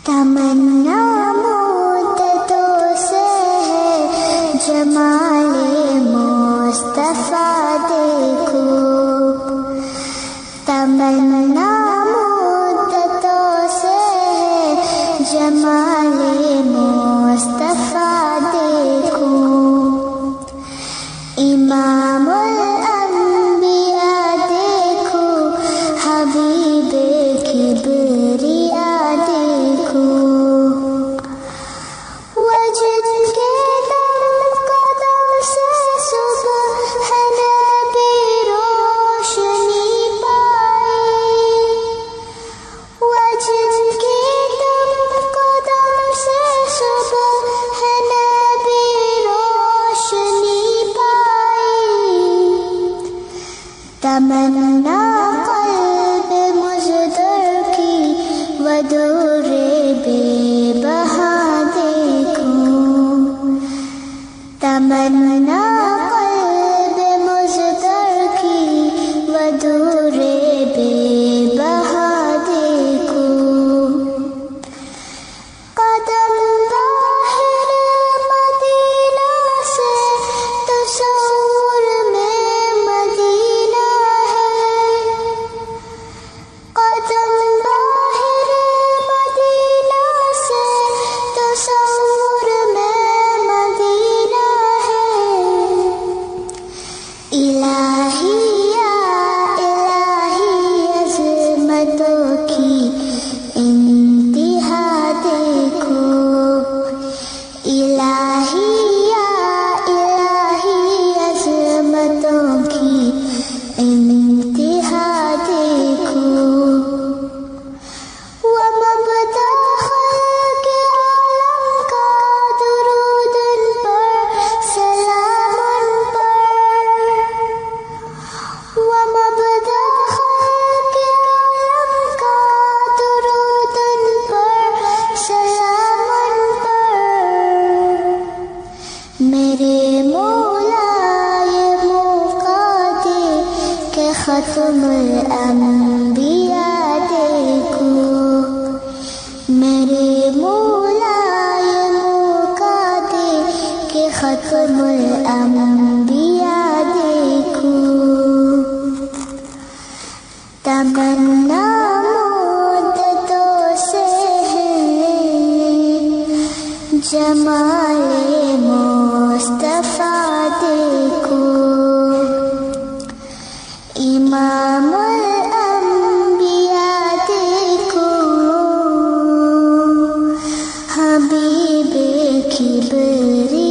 تمنا مدتوں سے ہے جمال مصطفیٰ دیکھو، تمنا مدتوں سے ہے جمال مصطفیٰ دیکھو، امام الانبیاء دیکھو، حبیب کبریا دیکھو، وجد کے دم قدم سے صبح ہے نبی روشنی پائی، وجد کے دم قدم سے صبح ہے نبی روشنی پائی، تمنا قلب مزدر کی ودور بے بہا دیکھو، تمنا قلب مزدر کی ودور بے بہا دیکھو، قدم ظاہر مدینہ سے تصور میں مدینہ ہے، قدم ظاہر مدینہ سے تصور میں مدینہ ہے، الہی یا الہی عظمتوں کی انتہا دیکھو، الہی یا الہی عظمتوں کی انتہا دیکھو، ومبدأ خلق عالم کا درود ان پر سلام ان پر، ومبدأ خلق عالم کا درود ان پر سلام ان پر، میرے مولا یہ موقع دے کہ ختم الانبیاء دیکھو، میرے مولا یہ موقع دے کہ ختم الانبیاء دیکھو، تمنا مدتوں سے ہے جمال مصطفیٰ دیکھو، امام الانبیاء دیکھو، حبیب کبریا